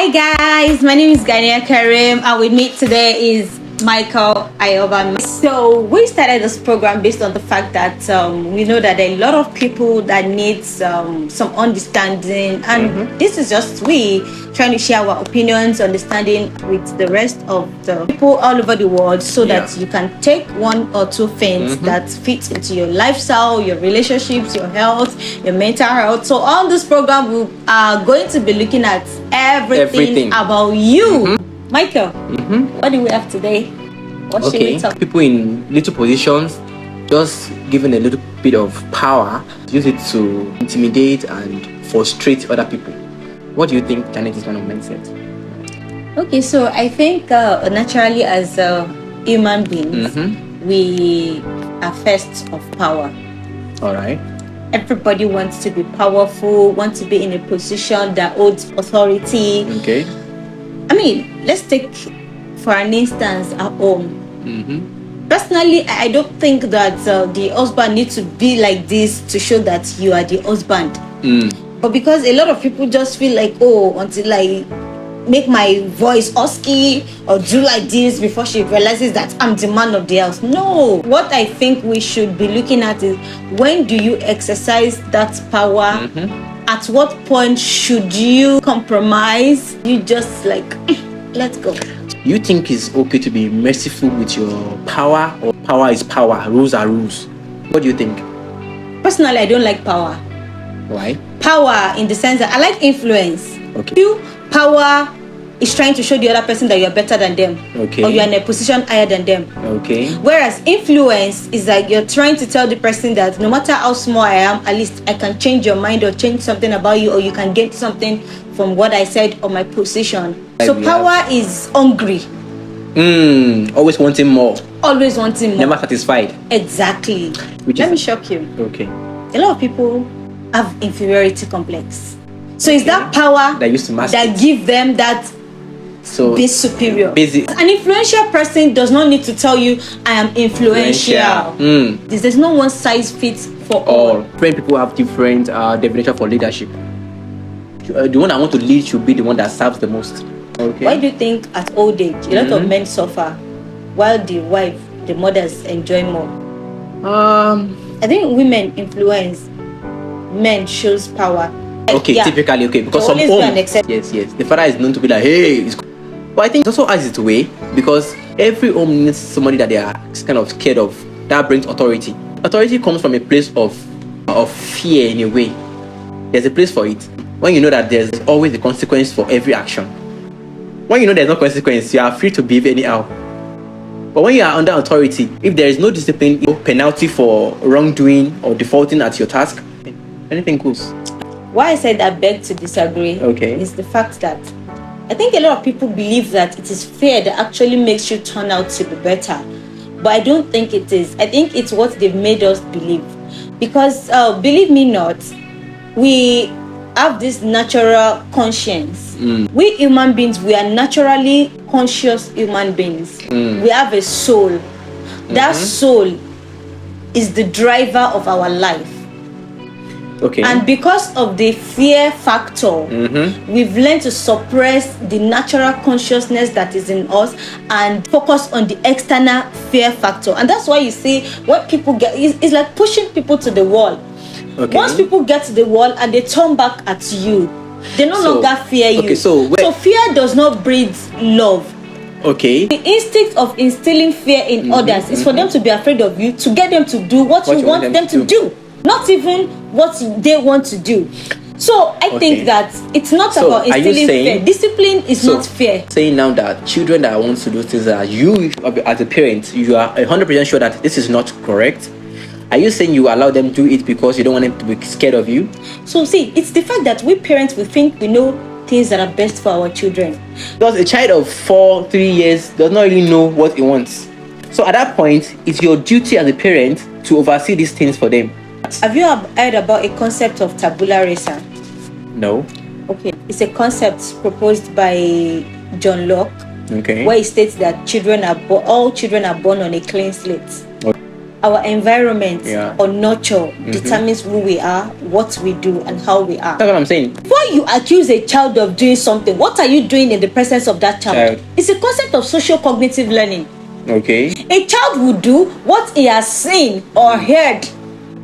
Hi guys, my name is Gania Karim, and with me today is Michael Ayoba. So we started this program based on the fact that we know that there are a lot of people that need some understanding, and this is just we trying to share our opinions, understanding with the rest of the people all over the world, so that you can take one or two things that fit into your lifestyle, your relationships, your health, your mental health. So on this program, we are going to be looking at everything. About you. Michael, what do we have today? What should we talk? People in little positions, just given a little bit of power, use it to intimidate and frustrate other people. What do you think, Janet, is kind of mindset? Okay, so I think naturally as human beings, we are first of power. All right. Everybody wants to be powerful, wants to be in a position that holds authority. Okay. I mean, let's take for an instance at home. Personally, I don't think that the husband needs to be like this to show that you are the husband. But because a lot of people just feel like, oh, until I make my voice husky or do like this before she realizes that I'm the man of the house. No. What I think we should be looking at is, when do you exercise that power? At what point should you compromise? You just like, let's go. You think it's okay to be merciful with your power, or power is power, rules are rules? What do you think? Personally, I don't like power. Why? Power in the sense that I like influence. Okay. You, power is trying to show the other person that you're better than them. Okay. Or you're in a position higher than them. Okay. Whereas influence is like you're trying to tell the person that no matter how small I am, at least I can change your mind or change something about you, or you can get something from what I said or my position. So power is hungry. Always wanting more. Always wanting more. Never satisfied. Exactly. Let me shock you. Okay. A lot of people have inferiority complex. So it's that power that used to master that give them that be superior. Basic. An influential person does not need to tell you I am influential. There's no one size fits for all. Different people have different definition for leadership. The one I want to lead should be the one that serves the most. Okay. Why do you think at old age a lot of men suffer while the wife, the mothers enjoy more? I think women influence, men shows power. Typically, because some home, yes, the father is known to be like, hey, but I think it also has its way, because every home needs somebody that they are kind of scared of. That brings authority. Authority comes from a place of fear in a way. There's a place for it. When you know that there's always a consequence for every action. When you know there's no consequence, you are free to behave anyhow. But when you are under authority, if there is no discipline, no penalty for wrongdoing or defaulting at your task, anything goes. Why I said I beg to disagree is the fact that I think a lot of people believe that it is fear that actually makes you turn out to be better. But I don't think it is. I think it's what they've made us believe. Because believe me not, we have this natural conscience. We human beings, we are naturally conscious human beings. We have a soul. That soul is the driver of our life. And because of the fear factor, we've learned to suppress the natural consciousness that is in us and focus on the external fear factor. And that's why you see what people get, it's like pushing people to the wall. Once people get to the wall and they turn back at you, they no longer fear you. So fear does not breed love. The instinct of instilling fear in others is for them to be afraid of you, to get them to do what you want them to do. Not even what they want to do. So I think that it's not about instilling fear. Discipline is not fear. Saying now that children that want to do things that you, as a parent, you are 100% sure that this is not correct. Are you saying you allow them to do it because you don't want them to be scared of you? So see, it's the fact that we parents, we think we know things that are best for our children. Because a child of 3 years does not really know what he wants. So at that point, it's your duty as a parent to oversee these things for them. Have you heard about a concept of tabula rasa? No. Okay, it's a concept proposed by John Locke. Where he states that all children are born on a clean slate. our environment or nurture determines who we are, what we do, and how we are. That's what I'm saying. Before you accuse a child of doing something, what are you doing in the presence of that child? It's a concept of social cognitive learning. Okay. A child will do what he has seen or heard.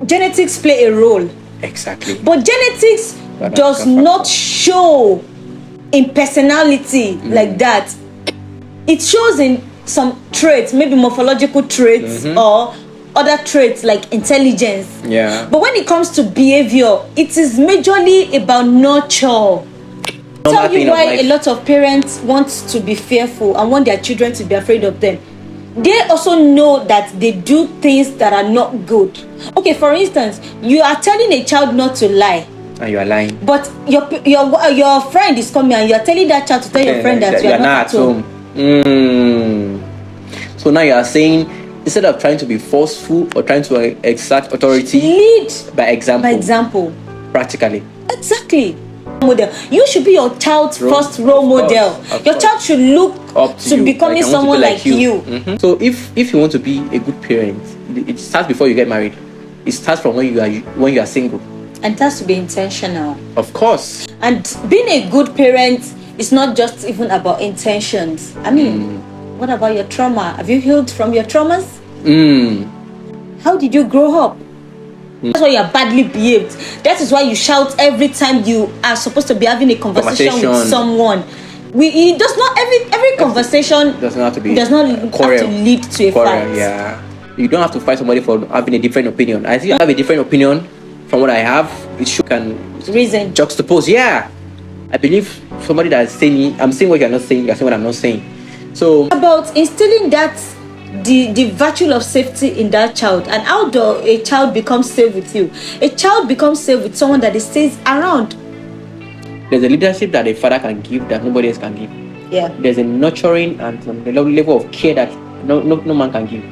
Genetics play a role. Exactly. But genetics does not show in personality like that. It shows in some traits, maybe morphological traits or other traits like intelligence. Yeah. But when it comes to behavior, it is majorly about nurture. Tell you why a lot of parents want to be fearful and want their children to be afraid of them. They also know that they do things that are not good. Okay, for instance, you are telling a child not to lie. And you are lying. But your friend is coming and you are telling that child to tell your friend that you are not at home. So now you are saying, instead of trying to be forceful or trying to exert authority, lead by example. By example. Practically. Exactly. Model. You should be your child's first role model. Your child should look up to becoming someone like you. So if you want to be a good parent, it starts before you get married. It starts from when you are single. And it has to be intentional. Of course. And being a good parent is not just even about intentions. I mean, what about your trauma? Have you healed from your traumas? How did you grow up? That's why you are badly behaved. That is why you shout every time you are supposed to be having a conversation with someone. It does not every conversation does not have to lead to a fight. Yeah, you don't have to fight somebody for having a different opinion. I think I have a different opinion from what I have. It can reason juxtapose. Yeah, I believe somebody that is saying I'm saying what you're not saying, you're saying what I'm not saying. So about instilling that the virtue of safety in that child. And how do a child become safe with you? A child becomes safe with someone that stays around. There's a leadership that a father can give that nobody else can give. Yeah. There's a nurturing and some level of care that no man can give.